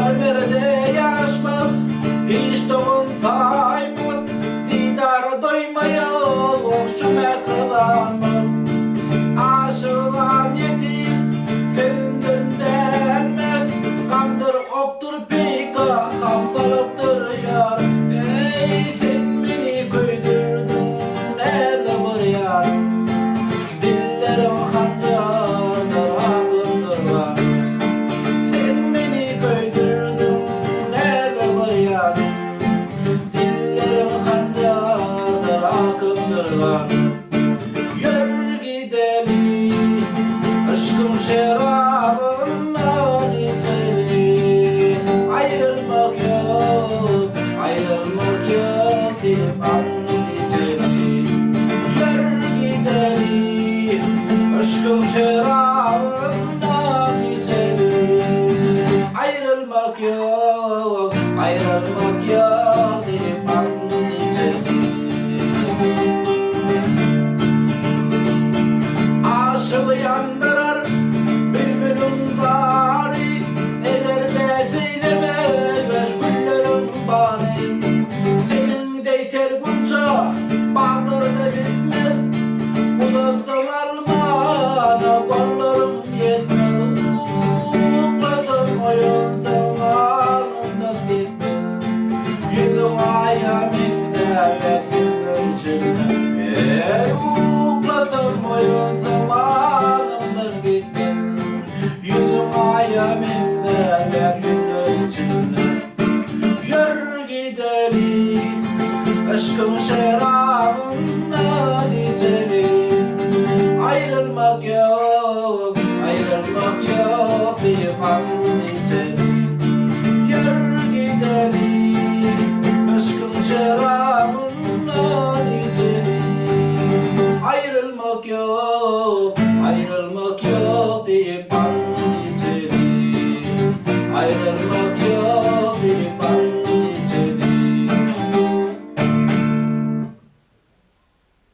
Marmerede yarışmak hiç dokunmaymak, didara doymaya okşuma kılanmak. Aşılan yetim sevinden denmek, kamdır oktur pika kamsalıptır yar. Ey sen beni köydürdün elde bir yar, dillerim hancardır aklımdır var. Sen beni köydürdün elde bir yar, dillerim hancardır aklımdır var. Yürü gidelim aşkım şerabından içelim, ayrılmak yok, ayrılmak yok deyip and içelim. Yürü gidelim aşkım şerabından içelim, ayrılmak yok, ayrılmak yok deyip and içelim. Aşığı yandırır bülbülün tarih, eğer bezeylemez güllerin bari. Senin deyter gunca bağlarda bitmez, uzasın almana kollarım yetmez. Uklasın oyun zamanında gitmez, yılın ayaminde ve gündür içinde. Uklasın oyun zamanımdır gitmez, yılın ayaminde ve gündür içinde. Yürü gidelim aşkım şerabından içelim, ayrılmak yok, ayrılmak yok deyip and içelim. Yürü gidelim aşkım şerabından içelim, ayrılmak yok, ayrılmak yok.